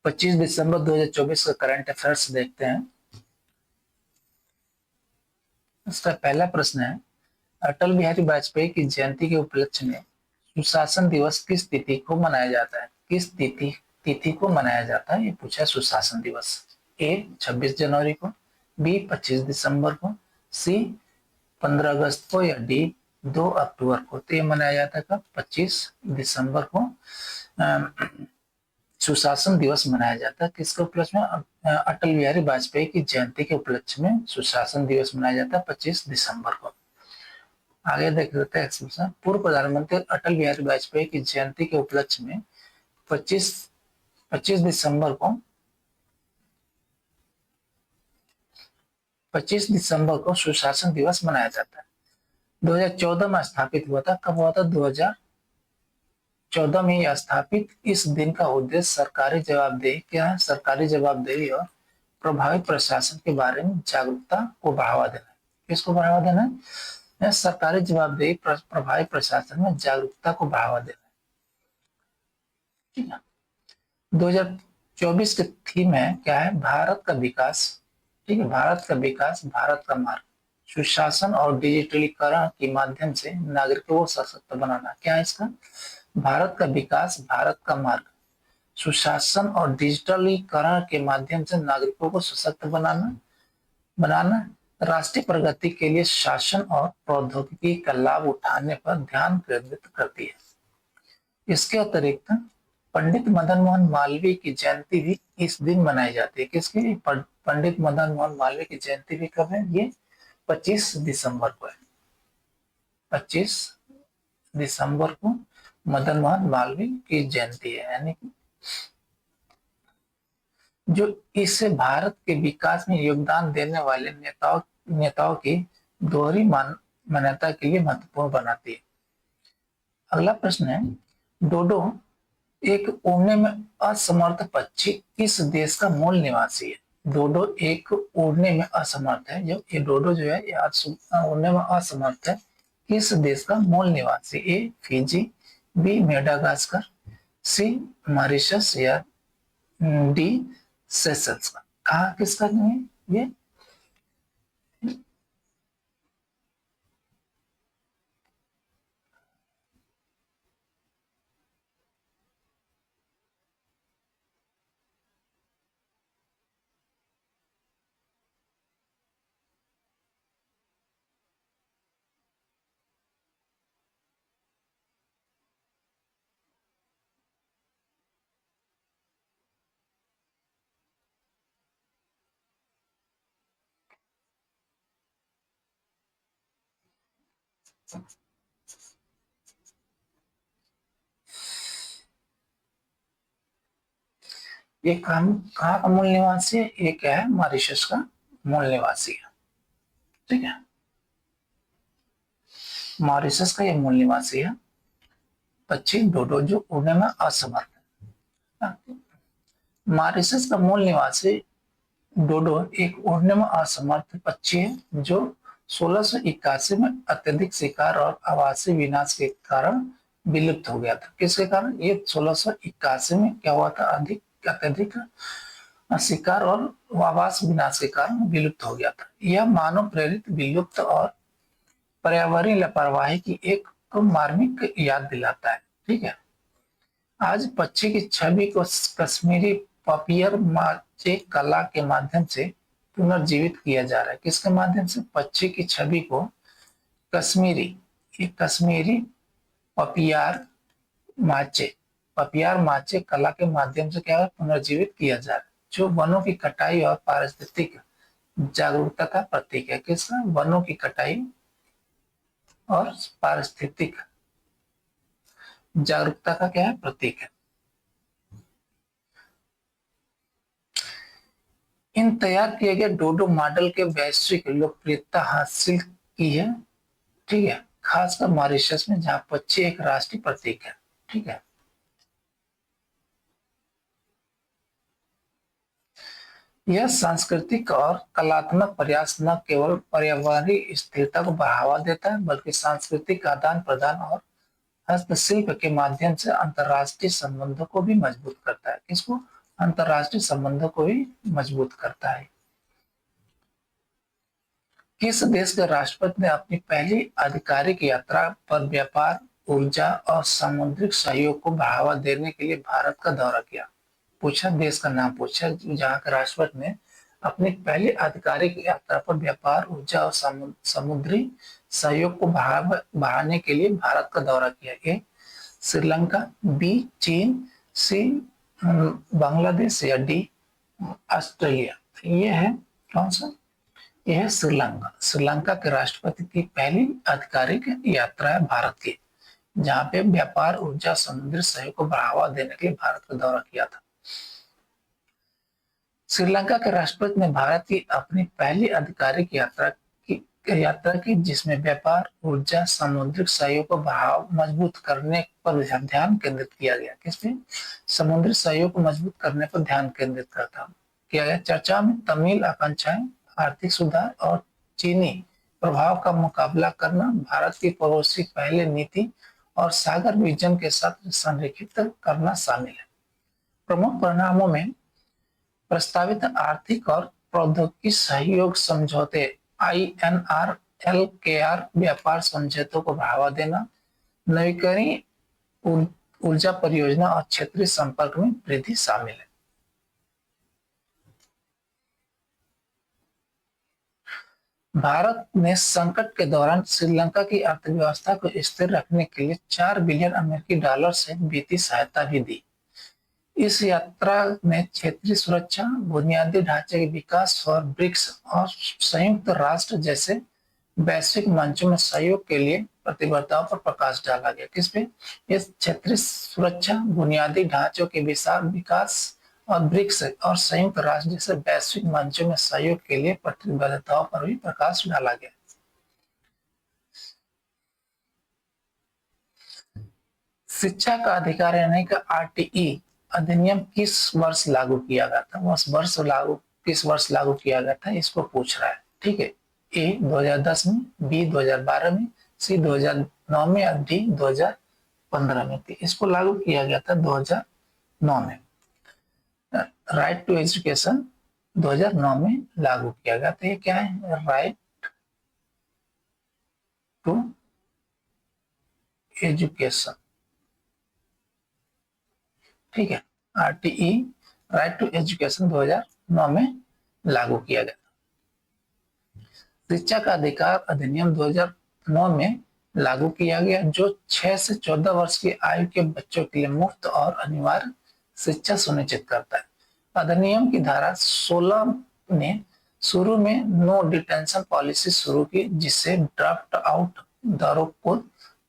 25 दिसंबर 2024 का current affairs देखते हैं। इसका पहला प्रश्न है, अटल बिहारी वाजपेयी की जयंती के उपलक्ष्य में सुशासन दिवस किस तिथि को मनाया जाता है? किस तिथि तिथि को मनाया जाता है, ये पूछा सुशासन दिवस। ए 26 जनवरी को, बी 25 दिसंबर को, सी 15 अगस्त को, या डी 2 अक्टूबर को। तो ये मनाया जाता है कब? 25 दिसंबर को सुशासन दिवस मनाया जाता है। किसके उपलक्ष्य में? अटल बिहारी वाजपेयी की जयंती के उपलक्ष्य में सुशासन दिवस मनाया जाता है 25 दिसंबर को। आगे देख लेते हैं। पूर्व प्रधानमंत्री अटल बिहारी वाजपेयी की जयंती के उपलक्ष्य में 25 दिसंबर को 25 दिसंबर को सुशासन दिवस मनाया जाता है। 2014 में स्थापित हुआ था। कब हुआ था? 2014 में यह स्थापित। इस दिन का उद्देश्य सरकारी जवाबदेही क्या है? सरकारी जवाबदेही और प्रभावी प्रशासन के बारे में जागरूकता को बढ़ावा देना है। किसको बढ़ावा देना है? सरकारी जवाबदेही प्रभावी प्रशासन में जागरूकता को बढ़ावा देना है। ठीक है। 2024 के थीम है क्या है? भारत का विकास। ठीक है, भारत का विकास, भारत का मार्ग, सुशासन और डिजिटलीकरण के माध्यम से नागरिकों को सशक्त बनाना। क्या है इसका? भारत का विकास, भारत का मार्ग, सुशासन और डिजिटलीकरण के माध्यम से नागरिकों को सशक्त बनाना राष्ट्रीय प्रगति के लिए शासन और प्रौद्योगिकी का लाभ उठाने पर ध्यान केंद्रित करती है। इसके अतिरिक्त पंडित मदन मोहन मालवीय की जयंती भी इस दिन मनाई जाती है। किसकी? पंडित मदन मोहन मालवीय की जयंती भी कब है? ये 25 दिसंबर को है। 25 दिसंबर को मदन मोहन मालवीय की जयंती है। यानी जो इस भारत के विकास में योगदान देने वाले नेताओं की दोहरी मान्यता के लिए महत्वपूर्ण बनाती है। अगला प्रश्न है, डोडो एक उड़ने में असमर्थ पक्षी किस देश का मूल निवासी है? डोडो एक उड़ने में असमर्थ है। जो ये डोडो जो है ये उड़ने में असमर्थ है, किस देश का मूल निवासी? ए फिजी, बी मेडागास्कर, सी मॉरिशस, या डी सेशल्स का। कहा किसका नहीं है ये? ये कहाँ का मूल निवासी है? ये क्या है? मॉरिशस का मूल निवासी है। ठीक है, मॉरिशस का ये मूल निवासी है पक्षी डोडो, जो उड़ने में असमर्थ है। मॉरिशस का मूल निवासी डोडो एक उड़ने में असमर्थ पक्षी है जो 1681 में अत्यधिक शिकार और आवासीय विनाश के कारण विलुप्त हो गया था। किसके कारण? ये 1681 में क्या हुआ था? अत्यधिक शिकार और आवास विनाश के कारण विलुप्त हो गया था। यह मानव प्रेरित विलुप्त और पर्यावरणीय लापरवाही की एक मार्मिक याद दिलाता है। ठीक है, आज पक्षी की छवि को कश्मीरी पपियर माचे कला के माध्यम से पुनर्जीवित किया जा रहा है। किसके माध्यम से? पक्षी की छवि को कश्मीरी पपियार माचे कला के माध्यम से क्या पुनर्जीवित किया जा रहा है, जो वनों की कटाई और पारिस्थितिक जागरूकता का प्रतीक है। किसका? वनों की कटाई और पारिस्थितिक जागरूकता का क्या है? प्रतीक है। इन तैयार किए गए डोडो मॉडल के वैश्विक लोकप्रियता हासिल की है। ठीक है, खासकर मॉरिशस में, जहां पक्षी एक राष्ट्रीय प्रतीक है। ठीक है, यह सांस्कृतिक और कलात्मक प्रयास न केवल पर्यावरणीय स्थिरता को बढ़ावा देता है, बल्कि सांस्कृतिक आदान प्रदान और हस्तशिल्प के माध्यम से अंतर्राष्ट्रीय संबंधों को भी मजबूत करता है। किसको? अंतरराष्ट्रीय संबंधों को भी मजबूत करता है। किस देश के राष्ट्रपति ने अपनी पहली आधिकारिक यात्रा पर व्यापार, ऊर्जा और सामुद्रिक सहयोग को बढ़ावा देने के लिए भारत का दौरा किया? पूछा, देश का नाम पूछा जहाँ के राष्ट्रपति ने अपनी पहली आधिकारिक यात्रा पर व्यापार, ऊर्जा और समुद्री सहयोग को बढ़ाने के लिए भारत का दौरा किया। ए श्रीलंका, बी चीन, सी बांग्लादेश या डी ऑस्ट्रेलिया? ये है कौन सा? यह है श्रीलंका। श्रीलंका के राष्ट्रपति की पहली आधिकारिक यात्रा है भारत की, जहाँ पे व्यापार, ऊर्जा, समुद्री सहयोग को बढ़ावा देने के लिए भारत का दौरा किया था। श्रीलंका के राष्ट्रपति ने भारत की अपनी पहली आधिकारिक यात्रा की जिसमें व्यापार, ऊर्जा, समुद्रिक सहयोग को मजबूत करने पर ध्यान केंद्रित किया गया। किसमें? समुद्री सहयोग को मजबूत करने पर ध्यान केंद्रित किया गया। चर्चा में तमिल आकांक्षाएं, आर्थिक सुधार और चीनी प्रभाव का मुकाबला करना, भारत की पड़ोसी पहले नीति और सागर विजन के साथ संरेखित करना शामिल है। प्रमुख परिणामों में प्रस्तावित आर्थिक और प्रौद्योगिकी सहयोग समझौते INR, LKR व्यापार समझौतों को बढ़ावा देना, नवीकरणीय ऊर्जा परियोजना और क्षेत्रीय संपर्क में वृद्धि शामिल है। भारत ने संकट के दौरान श्रीलंका की अर्थव्यवस्था को स्थिर रखने के लिए $4 बिलियन से वित्तीय सहायता भी दी। इस यात्रा में क्षेत्रीय सुरक्षा, बुनियादी ढांचे के विकास और ब्रिक्स और संयुक्त राष्ट्र जैसे वैश्विक मंचों में सहयोग के लिए प्रतिबद्धताओं पर प्रकाश डाला गया। किसमें? इस क्षेत्रीय सुरक्षा, बुनियादी ढांचों के विकास और ब्रिक्स और संयुक्त राष्ट्र जैसे वैश्विक मंचों में सहयोग के लिए प्रतिबद्धताओं पर भी प्रकाश डाला गया। शिक्षा का अधिकार यानी कि RTE अधिनियम किस वर्ष लागू किया गया था? किस वर्ष लागू किया गया था, इसको पूछ रहा है। ठीक है, ए 2010 में, बी 2012 में, सी 2009 में और डी 2015 में थी। इसको लागू किया गया था 2009 में। राइट टू एजुकेशन 2009 में लागू किया गया था। ये क्या है? Right to education. ठीक है, RTE राइट टू एजुकेशन 2009 में लागू किया गया। शिक्षा का अधिकार अधिनियम 2009 में लागू किया गया, जो 6 से 14 वर्ष की आयु के बच्चों के लिए मुफ्त और अनिवार्य शिक्षा सुनिश्चित करता है। अधिनियम की धारा 16 ने शुरू में नो डिटेंशन पॉलिसी शुरू की, जिससे ड्रॉप आउट दरों को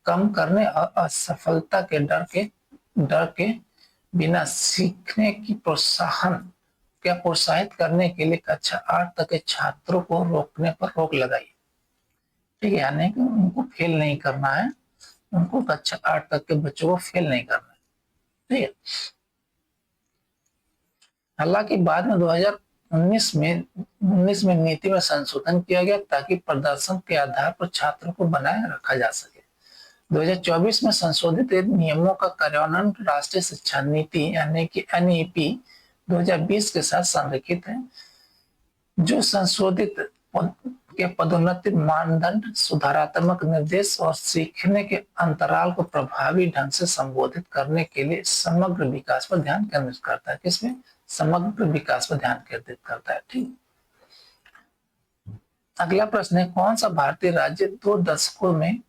कम करने और असफलता के डर के बिना सीखने की प्रोत्साहित करने के लिए कक्षा 8 तक के छात्रों को रोकने पर रोक लगाई। ठीक है, यानी कि उनको फेल नहीं करना है, उनको कक्षा 8 तक के बच्चों को फेल नहीं करना है। ठीक है, हालांकि बाद में 2019 में नीति में संशोधन किया गया ताकि प्रदर्शन के आधार पर छात्रों को बनाए रखा जा सके। 2024 में संशोधित नियमों का कार्यान्वयन राष्ट्रीय शिक्षा नीति यानी कि NEP 2020 के साथ संरेखित है, जो संशोधित के पदोन्नति मानदंड, सुधारात्मक निर्देश और सीखने के अंतराल को प्रभावी ढंग से संबोधित करने के लिए समग्र विकास पर ध्यान केंद्रित करता है। किसमें? समग्र विकास पर ध्यान केंद्रित करता है। ठीक, अगला प्रश्न है, कौन सा भारतीय राज्य 2 दशकों में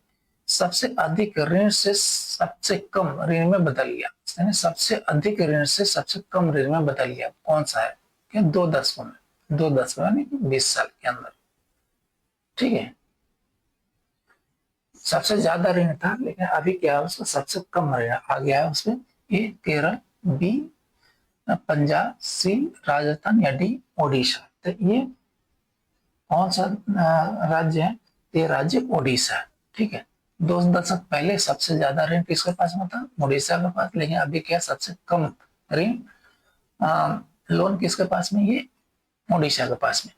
सबसे अधिक ऋण से सबसे कम ऋण में बदल गया? यानी सबसे अधिक ऋण से सबसे कम ऋण में बदल गया, कौन सा है? क्या 2 दशकों में? 2 दशकों यानी 20 साल के अंदर। ठीक है, सबसे ज्यादा ऋण था, लेकिन अभी क्या है, उसका सबसे कम ऋण आ गया है उसमें। ए केरल, बी पंजाब, सी राजस्थान या डी ओडिशा? तो ये कौन सा राज्य है? ये राज्य ओडिशा है। ठीक है, 2 दशक पहले सबसे ज्यादा ऋण किसके पास में था? ओडिशा के पास। लेकिन अभी क्या सबसे कम ऋण लोन किसके पास में? ये ओडिशा के पास में।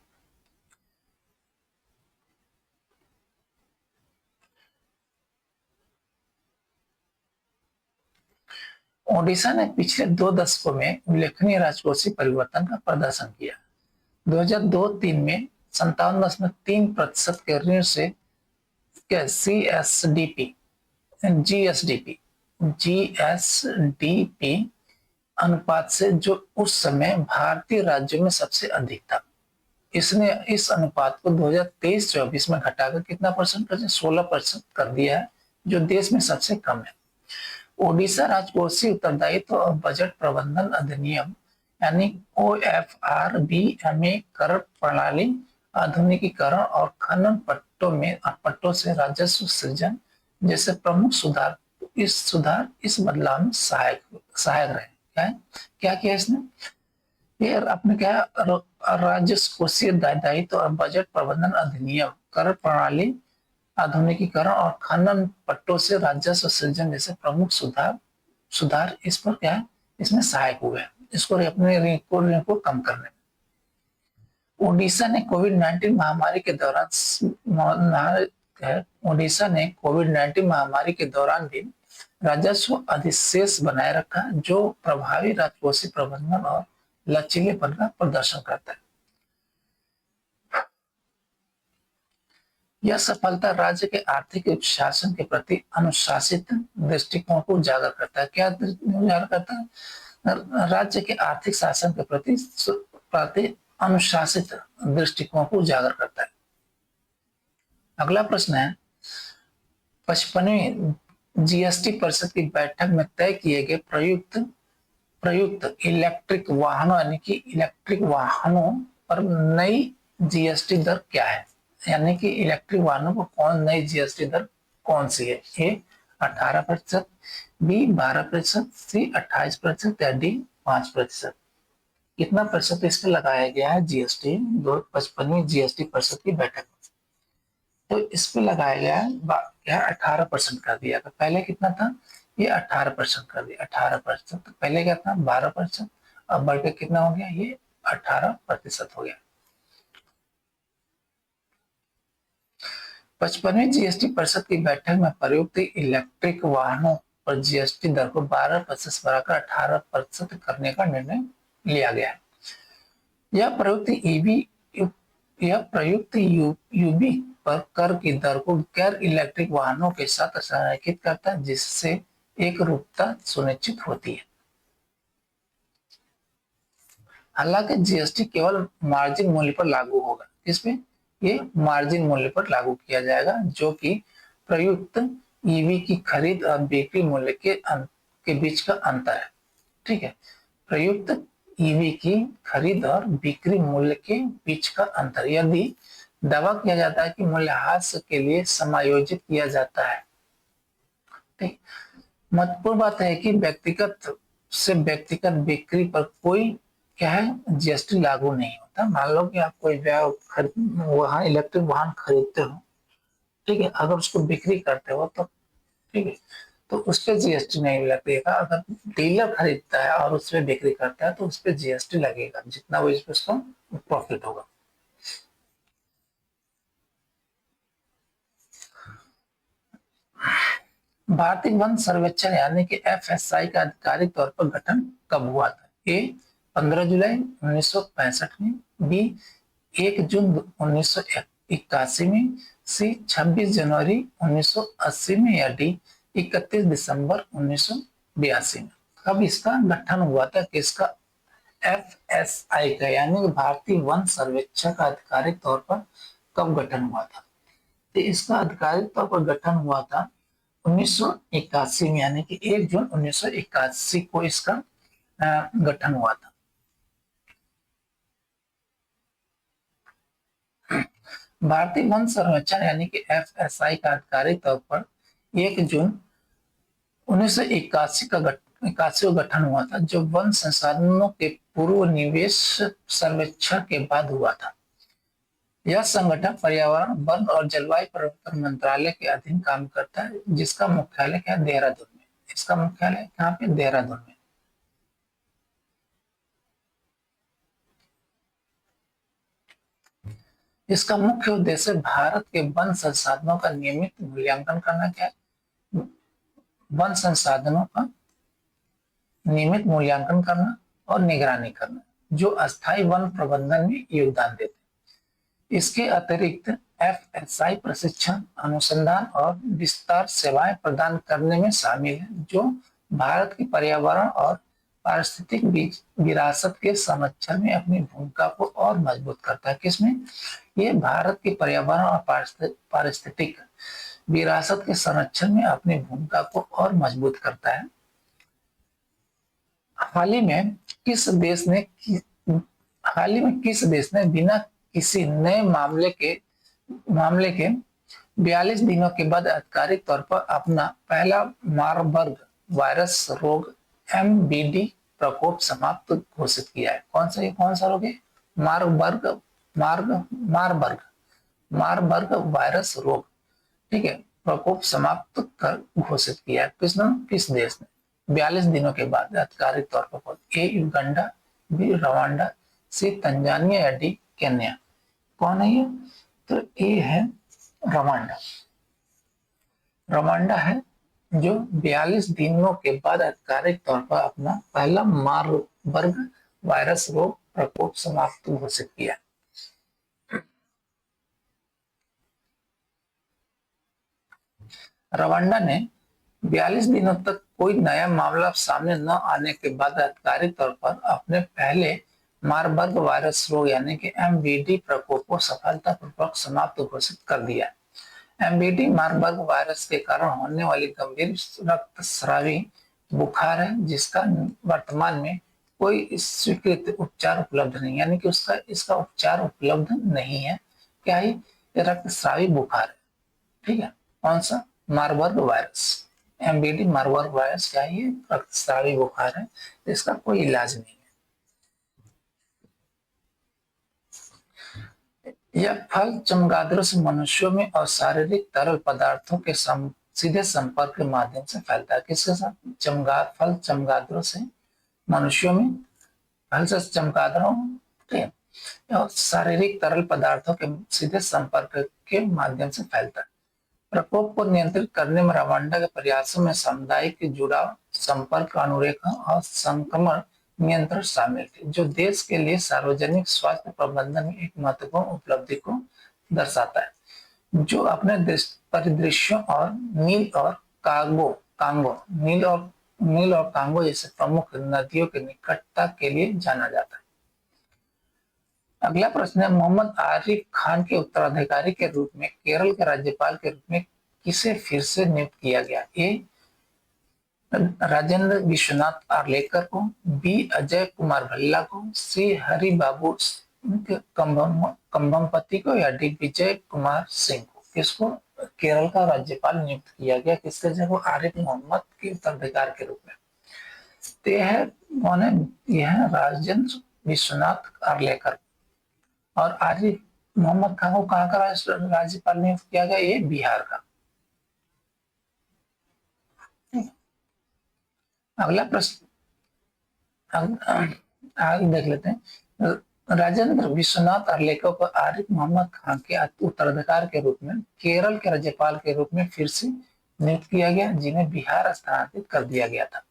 ओडिशा ने पिछले 2 दशकों में उल्लेखनीय राजकोषीय परिवर्तन का प्रदर्शन किया। 2002-3 में 57.3% के ऋण से CSDP जीएसडीपी अनुपात से, जो उस समय भारतीय राज्यों में सबसे अधिक था। इसने इस अनुपात को 2023-24 में घटाकर कितना परसेंट कर 16% कर दिया है, जो देश में सबसे कम है। ओडिशा राजकोषीय उत्तरदायित्व और बजट प्रबंधन अधिनियम यानी OFRBMA कर प्रणाली आधुनिकीकरण और खनन पट्टों से राजस्व सृजन जैसे प्रमुख सुधार इस बदलाव में सहायक रहे। क्या किया इसने? ये आपने क्या राजकोषीय दायित्व और बजट प्रबंधन अधिनियम कर प्रणाली आधुनिकीकरण और खनन पट्टों से राजस्व सृजन जैसे प्रमुख सुधार इस पर क्या है, इसमें सहायक हुए, इसको अपने ऋण को कम करने में। ओडिशा ने कोविड-19 महामारी के दौरान भी राजस्व अधिशेष बनाए रखा, जो प्रभावी राजकोषीय प्रबंधन और लचीलेपन का प्रदर्शन करता है। यह सफलता राज्य के आर्थिक शासन के प्रति अनुशासित दृष्टिकोण को उजागर करता है। क्या उजागर करता है? राज्य के आर्थिक शासन के प्रति अनुशासित दृष्टिकोण को उजागर करता है। अगला प्रश्न है, 55वीं जीएसटी परिषद की बैठक में तय किए गए प्रयुक्त इलेक्ट्रिक वाहनों यानी कि इलेक्ट्रिक वाहनों पर नई जीएसटी दर क्या है? यानी कि इलेक्ट्रिक वाहनों पर नई जीएसटी दर कौन सी है? ए 18%, बी 12%, सी 28% या डी 5%। कितना प्रतिशत इस पे लगाया गया है जीएसटी 55वीं जीएसटी परिषद की बैठक में? तो इस पे लगाया गया है 18% कर दिया था। पहले कितना था? ये 18% कर दिया, 18%। तो पहले क्या था? 12%, अब बढ़ के कितना हो गया? ये 18% हो गया। 55वीं जीएसटी परिषद की बैठक में प्रयुक्त इलेक्ट्रिक वाहनों पर जीएसटी दर को 12% से बढ़ाकर 18% करने का निर्णय लिया गया है। यह प्रयुक्त यूबी पर कर की दर को गैर इलेक्ट्रिक वाहनों के साथ संरेखित करता है, जिससे एक रूपता सुनिश्चित होती है। हालांकि जीएसटी केवल मार्जिन मूल्य पर लागू होगा। किसमें? ये मार्जिन मूल्य पर लागू किया जाएगा, जो कि प्रयुक्त ईवी की खरीद और बिक्री मूल्य के बीच का अंतर है। ठीक है, प्रयुक्त ईवी की खरीद और बिक्री मूल्य के बीच का अंतर यदि दावा किया जाता है कि मूल्यह्रास के लिए समायोजित किया जाता है। ठीक, महत्वपूर्ण बात है कि व्यक्तिगत बिक्री पर कोई क्या है जीएसटी लागू नहीं होता। मान लो कि आप कोई वहां इलेक्ट्रिक वाहन खरीदते हो, ठीक है, अगर उसको बिक्री करते हो तो ठीक है, तो उस पर जीएसटी नहीं लगेगा। अगर डीलर खरीदता है और उस पर बिक्री करता है तो उस पर जीएसटी लगेगा, जितना वो इसको प्रॉफिट होगा। भारतीय वन सर्वेक्षण यानी कि FSI का आधिकारिक तौर पर गठन कब हुआ था? ए 15 जुलाई 1965 में, बी 1 जून 1981 में, सी 26 जनवरी 1980 में या डी 31 दिसंबर 1982 में। कब इसका गठन हुआ था? किसका? FSI का यानी भारतीय वन सर्वेक्षण का आधिकारिक तौर पर कब गठन हुआ था? तो इसका आधिकारिक तौर पर गठन हुआ था 1981 में, यानी कि 1 जून 1981 को इसका गठन हुआ था। भारतीय वन सर्वेक्षण यानी कि FSI का आधिकारिक तौर पर 1 जून 1981 का गठन हुआ था, जो वन संसाधनों के पूर्व निवेश सर्वेक्षण के बाद हुआ था। यह संगठन पर्यावरण, वन और जलवायु परिवर्तन मंत्रालय के अधीन काम करता है, जिसका मुख्यालय क्या है? देहरादून में। इसका मुख्यालय कहाँ पे? देहरादून में। इसका मुख्य उद्देश्य भारत के वन संसाधनों का नियमित मूल्यांकन करना। क्या है? वन संसाधनों का नियमित मूल्यांकन करना और निगरानी करना, जो अस्थायी वन प्रबंधन में योगदान देते हैं। इसके अतिरिक्त एफएसआई प्रशिक्षण, अनुसंधान और विस्तार सेवाएं प्रदान करने में शामिल है, जो भारत के पर्यावरण और पारिस्थितिक विरासत के संरक्षण में अपनी भूमिका को और मजबूत करता है। किसमें? ये भारत के पर्यावरण और पारिस्थितिक विरासत के संरक्षण में अपनी भूमिका को और मजबूत करता है। हाल ही में किस देश ने बिना किसी नए मामले के 42 दिनों के बाद आधिकारिक तौर पर अपना पहला मारबर्ग वायरस रोग MBD प्रकोप समाप्त घोषित किया है? कौन सा रोग है? मारबर्ग वायरस रोग, ठीक है, प्रकोप समाप्त कर घोषित किया है। किस देश ने? 42 दिनों के बाद आधिकारिक तौर पर। ए युगांडा, बी रवांडा, सी तंजानिया या डी केन्या? कौन है ये? तो ए है रवांडा। रवांडा है जो 42 दिनों के बाद आधिकारिक तौर पर अपना पहला मारबर्ग वायरस रोग प्रकोप समाप्त घोषित किया। रवांडा ने 42 दिनों तक कोई नया मामला सामने न आने के बाद आधिकारिक तौर पर अपने पहले मारबर्ग वायरस रोग यानी कि MBD प्रकोप को सफलतापूर्वक समाप्त घोषित कर दिया। MBD मारबर्ग वायरस के कारण होने वाली गंभीर रक्तस्रावी बुखार है, जिसका वर्तमान में कोई स्वीकृत उपचार उपलब्ध नहीं, यानी कि इसका उपचार उपलब्ध नहीं है। क्या है? रक्तस्रावी बुखार है, ठीक है। कौन सा? Marburg virus, MBD Marburg virus क्या है? रक्तस्रावी बुखार है, इसका कोई इलाज नहीं है। यह फल चमगादड़ों से मनुष्यों में और शारीरिक तरल पदार्थों के सीधे संपर्क के माध्यम से फैलता है। किसके साथ? फल चमगादड़ों से मनुष्यों में, फल से चमगादड़ों और शारीरिक तरल पदार्थों के सीधे संपर्क के माध्यम से फैलता है। प्रकोप को नियंत्रित करने में रवांडा के प्रयासों में सामुदायिक जुड़ाव, संपर्क अनुरेखण और संक्रमण नियंत्रण शामिल थे, जो देश के लिए सार्वजनिक स्वास्थ्य प्रबंधन में एक महत्वपूर्ण उपलब्धि को दर्शाता है, जो अपने परिदृश्यों और नील और कांगो जैसे प्रमुख नदियों की निकटता के लिए जाना जाता है। अगला प्रश्न है, मोहम्मद आरिफ खान के उत्तराधिकारी के रूप में केरल के राज्यपाल के रूप में किसे फिर से नियुक्त किया गया? ए राजेंद्र विश्वनाथ आर्लेकर को, बी अजय कुमार भल्ला को, सी हरि बाबू कंभमपति को या डी विजय कुमार सिंह को? किसको केरल का राज्यपाल नियुक्त किया गया? किसके जगह? आरिफ मोहम्मद के उत्तराधिकारी के रूप में। तो यह है राजेंद्र विश्वनाथ आर्लेकर। और आरिफ मोहम्मद खान को कहाँ का राज्यपाल नियुक्त किया गया? ये बिहार का। अगला प्रश्न आगे देख लेते हैं। राजेंद्र विश्वनाथ आर्लेकर को आरिफ मोहम्मद खान के उत्तराधिकारी के रूप में केरल के राज्यपाल के रूप में फिर से नियुक्त किया गया, जिन्हें बिहार स्थानांतरित कर दिया गया था।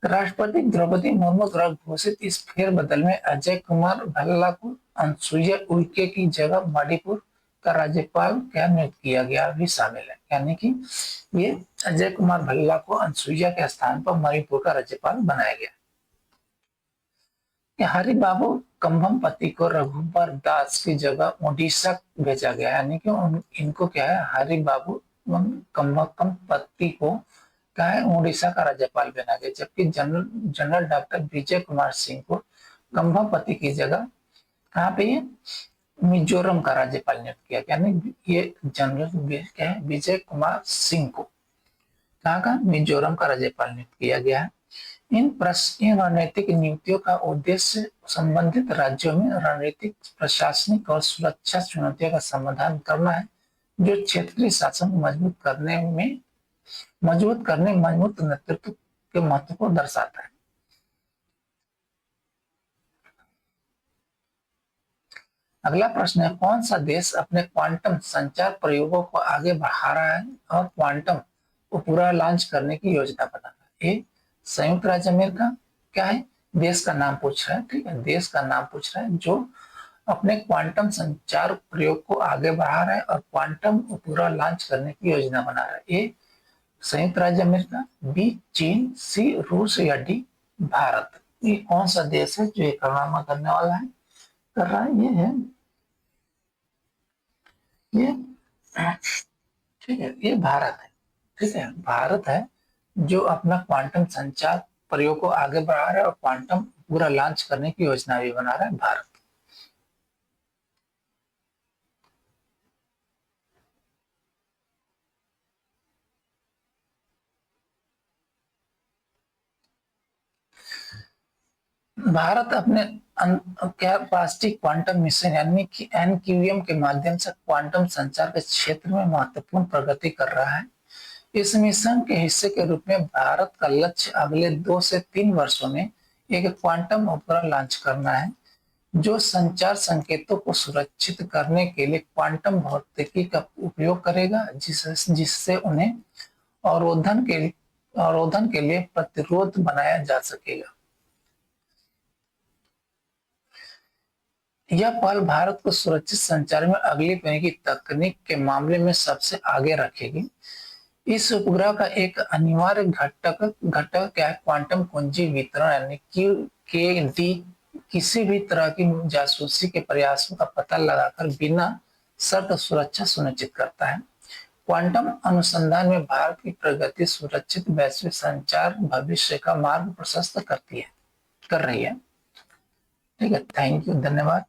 राष्ट्रपति द्रौपदी मुर्मू द्वारा घोषित इस फेरबदल में अजय कुमार भल्ला को अनसुईया उइके की जगह मणिपुर का राज्यपाल क्या नियुक्त किया गया भी शामिल है, यानी कि ये अजय कुमार भल्ला को अनसुईया के स्थान पर मणिपुर का राज्यपाल बनाया गया। हरि बाबू कंभमपति को रघुबर दास की जगह ओडिशा भेजा गया, यानी कि इनको क्या है, हरि बाबू कंभमपति को क्या है, ओडिशा का राज्यपाल बना गया, जबकि जनरल डॉक्टर विजय कुमार सिंह को कंभमपति की जगह कहाँ पे ये मिजोरम का राज्यपाल नियुक्त किया, यानी ये जनरल क्या है, विजय कुमार सिंह को कहाँ का, मिजोरम का राज्यपाल नियुक्त किया गया है। इन रणनीतिक नियुक्तियों का उद्देश्य संबंधित राज्यों में रणनीतिक, प्रशासनिक और सुरक्षा चुनौतियों का समाधान करना है, जो क्षेत्रीय शासन को मजबूत करने मजबूत नेतृत्व के महत्व को दर्शाता है। अगला प्रश्न है, कौन सा देश अपने क्वांटम संचार प्रयोगों को आगे बढ़ा रहा है और क्वांटम को पूरा लॉन्च करने की योजना बना रहा है? ए संयुक्त राज्य अमेरिका क्या है, देश का नाम पूछ रहा है, ठीक है, देश का नाम पूछ रहा है जो अपने क्वांटम संचार प्रयोग को आगे बढ़ा रहा है और क्वांटम उपग्रह लॉन्च करने की योजना बना रहा है। ए संयुक्त राज्य अमेरिका, बी चीन, सी रूस या डी भारत। ये कौन सा देश है जो ये कारनामा करने वाला है, कर रहा है, ये है, ये ठीक है, ये भारत है, ठीक है, भारत है जो अपना क्वांटम संचार प्रयोग को आगे बढ़ा रहा है और क्वांटम उपग्रह लॉन्च करने की योजना भी बना रहा है भारत। भारत अपने प्लास्टिक क्वांटम मिशन यानी कि एनक्यूएम के माध्यम से क्वांटम संचार के क्षेत्र में महत्वपूर्ण प्रगति कर रहा है। इस मिशन के हिस्से के रूप में भारत का लक्ष्य अगले 2 से 3 वर्षों में एक क्वांटम उपग्रह लॉन्च करना है जो संचार संकेतों को सुरक्षित करने के लिए क्वांटम भौतिकी का उपयोग करेगा, जिससे उन्हें अवरोधन के लिए प्रतिरोध बनाया जा सकेगा। यह पहल भारत को सुरक्षित संचार में अगली पीढ़ी की तकनीक के मामले में सबसे आगे रखेगी। इस उपग्रह का एक अनिवार्य घटक क्या है, क्वांटम कुंजी वितरण यानी के डी किसी भी तरह की जासूसी के प्रयासों का पता लगाकर बिना शर्त सुरक्षा सुनिश्चित करता है। क्वांटम अनुसंधान में भारत की प्रगति सुरक्षित वैश्विक संचार भविष्य का मार्ग प्रशस्त कर रही है। ठीक है, थैंक यू, धन्यवाद।